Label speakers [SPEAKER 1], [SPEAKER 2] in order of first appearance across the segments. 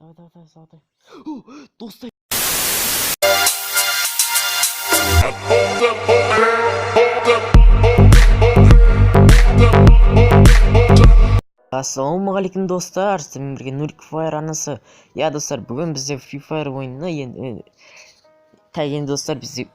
[SPEAKER 1] Давай, золотой. Достай. Ассалаумағалейкум достар, сіздермен бірге Нурик Fire арнасы. Я достар, бүгін бізде Free Fire ойынына енді достар, бізде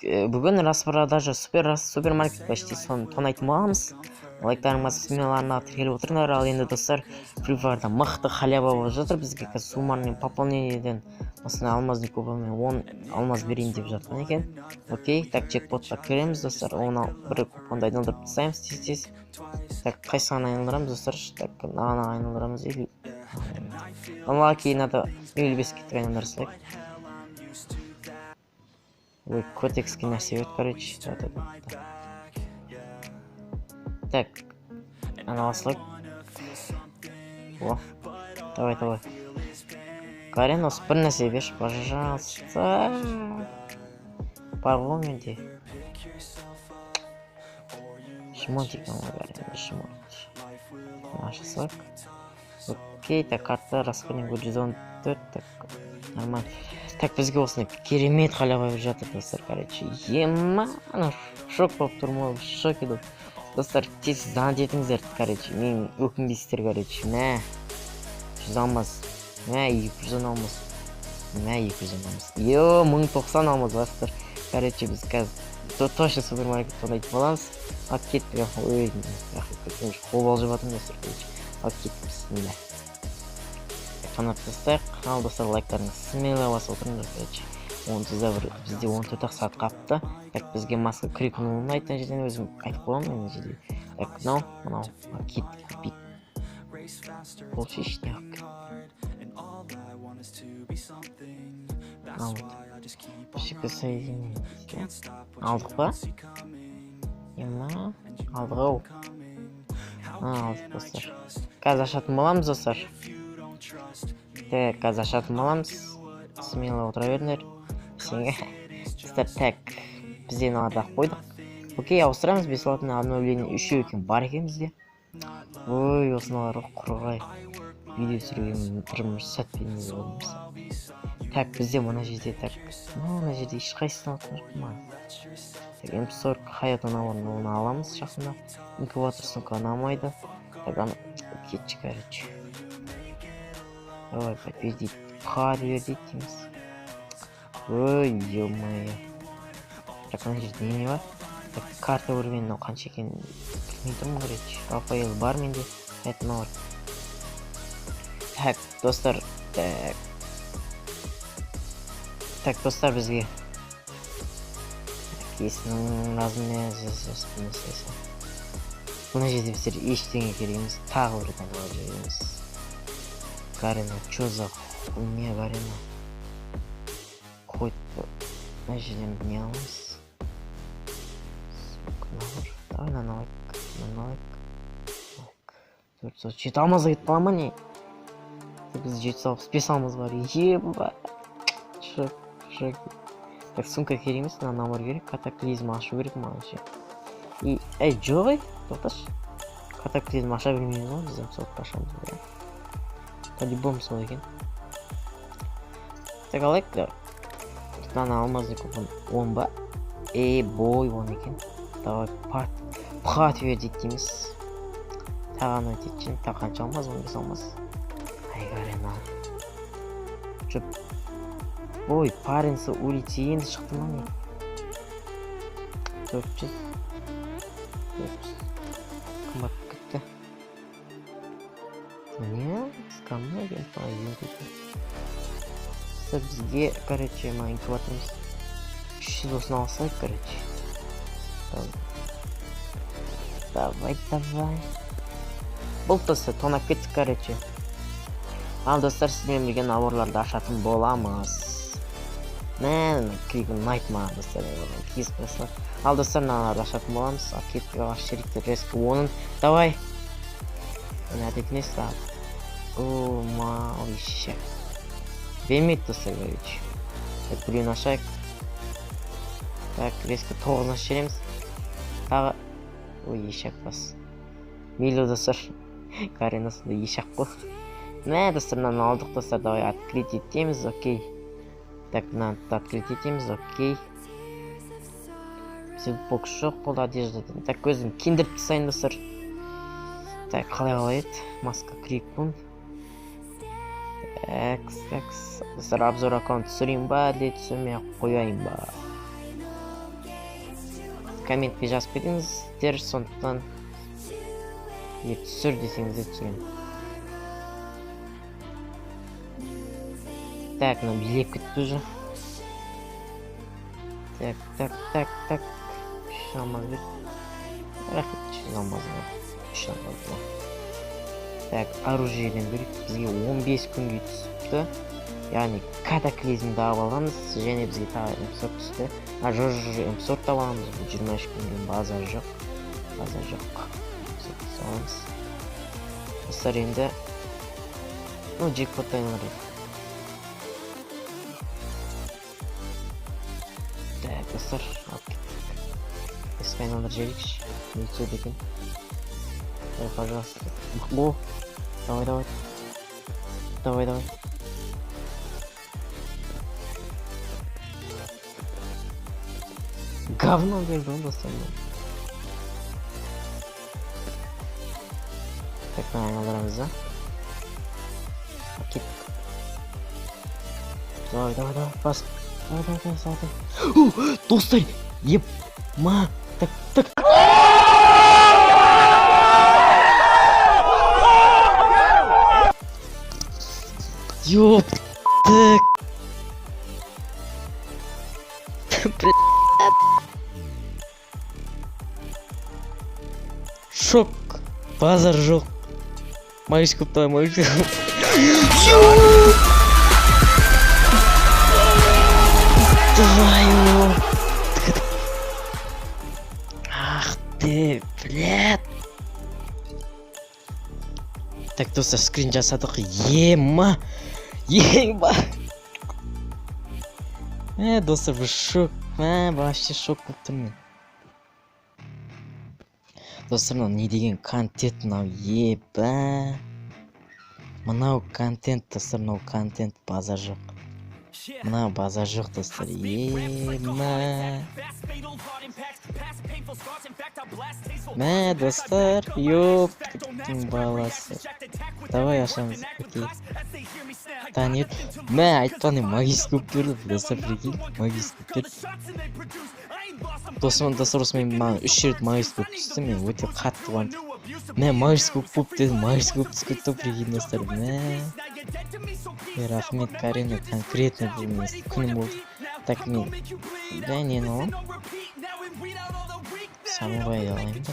[SPEAKER 1] бүгін распродажа супермаркет почти соны тонайтын боламыз. Лайктарыңыз сменаларына тіркеліп отырыңдар. Ал енді достар, Free Fire'да мықты халява болып жатыр. Бізге суммарный пополнениеден осындай алмазный кубамен 10 алмаз берейін деп жатқан екен. Окей, так чекпотқа кіреміз достар. Оны бір купонды айналдырып тастаймыз тез. Так, қайсыған айналдырамыз достар? Так, мынаны айналдырамыз. Лаки надо 55 кетіп айналдырсақ. Ой, котекске нәрсе өт, короче. Так, аналаслық. О, давай. Карен, осы бір нәрсе берші, пожалуйста. Бар ғой менде. Шмотик, Карен, шмотик. Ашысық. Окей, так, карта расходник 114, так, нормально. Так, бізге осыны керемет халява жатыр достар, короче. Шок болып тұрмын, шок еді. Достар, тез занят етіңіздер, короче. Мен өкінбейсіздер, короче. Мә, 100 алмаз. Мә, 200 алмаз. Мә, 200 алмаз. 1090 алмаз бастыр. Короче, біз қазір точно супермаркет тонайтын боламыз. Ат кеттік, ой, қол алжып жатырмын достар, короче. Ат кеттік, мә. Қанат достар, ал достар, лайктарыңыз смело басып отырыңдар, короче. Бізде 14 сағат қапты. Так, бізге маска крикнуын айтқан жерден өзім айтып қоямын мен жерде. Так, мынау, кит, купит. Ол шешіне ақ. Ал, шекі соединение. Алдық ба? Алдық ау. Алдық достар. Қазір ашатын боламыз достар. Так, қазір ашатын боламыз. Смело отыра беріңдер. Так, бізден ада қойдық. Окей, ауыстырамыз. Бесплатный обновление үшеу екен бар екен бізде. Ой, осыналары құрғай. Видео түсіруге тұрмыш сәт бермейді болмыз. Так, бізде мұна жерде, так. Мұна жерде ешқайсысын атқан жоқ ма? Так, М40 хаят оны аламыз жақында. Инкубатор сумка ұнамайды. Так, аны кетші, короче. Давай, подведить. Пхар вердить дейміз. Ой, ё-моё. Так, ана жерде не бар? Так, карта өрген, мынау қанша екен білмей тұрмын, короче. Рафаэл бар менде. Айтына бар. Так, достар. Так, достар, бізге есінің размері бұна жерде біздер ештеңе кереміз. Тағы бір қанала жереміз. Гарина, чё за хуйня, Гарина? Хоть на жерден не аламыз. Давай на лайк. 407 алмазға кетіп қала ма не? Біз 765 алмаз бар. Еба. Шок. Так, сумка кереміз, набор керек. Катаклизм ашу керек маған ше. И, жоқ, тоқташы. Катаклизм аша білмейміз ғой, бізден сотқа ашамыз. По-любому сол екен. Так, алайық. Мына алмазный купон 10 ба? Бой 10 екен. Давай, пхат вердик дейміз. Тағаны өтетшін. Тағы қанша алмаз? 15 алмаз. Ай, Гарена. Чөп. Ой, паренсы улице енді шықты ма не? 400. Қымбат күтті. Не? Скамна екен пайын күтті. Бізге, короче, ма инкубаторымыз 300 досын алсайық, короче. Давай. Бұл достар, тонап кеттік, короче. Ал достар, сізбен бірге наборларды ашатын боламыз. Мен кригін найтма достар, кейс қойсылар. Ал достар, мыналарды ашатын боламыз. Акетке аш шеріктер резкі 10-ын. Давай. Оны әдетіне сағат. О, мау, ешек. Бермейді достар, короче. Так, біреуін ашайық. Так, резкі 9-ын аш жереміз. Тағы. Ой, ешек бас. Мейлі достар. Каренасында ешек қой. Мә, достар, мынаны алдық, достар, давай открыть етеміз, окей. Так, мынаны открыть етеміз, окей. Бокс жоқ болды одеждадан. Так, көзім кендіріп тастайын, достар. Так, қалай еді? Маска крикун. Так, достар, обзор аккаунт түсірейін ба, әлде түсірмей қояйын ба? Комментке жазып кетіңіздер, сондықтан түсір десеңіздер түсіремін. Так, мына билеп кетті уже. Так. Шамаз бет. Рахмет, шамаз бет. Так, оружиеден бөлек бізге 15 күнге түсіпті. Яғни катаклизмді алып аламыз, және бізге тағы М4 түсті. М4 табамыз, 23 күнген база жоқ. Саламыз. Достар, енді джекпот айналар еді. Так, достар, алып кеттік. Ескі айналар желікші. Не түседі екен? Давай, пожалуйста. О, давай. Говно берді он, достар. Так, айналдырамыз, да? Кеттік. Давай, бас. Давай, салды. Достар, ма. Так. Ёптык. Шок. Базар жоқ. Майыс көп давай, майыс көп. Твою. Ах ты, блядь. Так, достар, скрин жасадық. Ема. Достар, бұл шок. Вообще шок болып тұрмын. Достар, мынау не деген контент мынау, мынау контент, достар, мынау контент, базар жоқ. Мынау базар жоқ, достар, Мә, достар, ёптың баласы. Давай ашамыз, окей. Танет. Мә, айтқаны магист көп берді, достар, прикинь, магист көп берді. Достар, осымен маған 3 рет магист көп түсті, мен өте қатты қуандым. Мә, магист көп деді, магист көп түсіп кетті, прикинь, достар, мә. Рахмет, Карина, конкретно күнім болды. Так, мен нені аламын? Самурай алайын ба?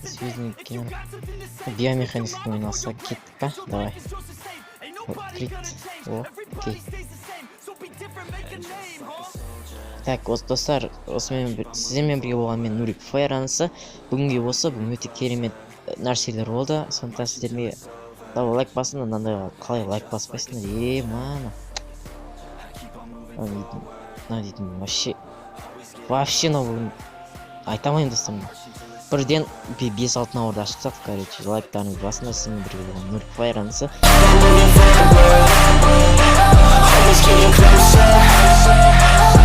[SPEAKER 1] Сөзінің кенен биомеханикстің ойналса кеттік па? Давай. Открыть. Окей. Так, достар, сіздермен бірге болған мен Нурик Файрансы. Бүгінге осы, бүгін өте керемет нәрселер болды. Сондықтан сіздерге лайк басын, мынандай қалай лайк баспайсыңдар? Мана. На дейтін, вообще бүгін айтамайын, достар. Бірден 5-6 наурда ашықсақ, короче, лайктарыңыз басында, сізмен бірге болған Нурик Файрансы.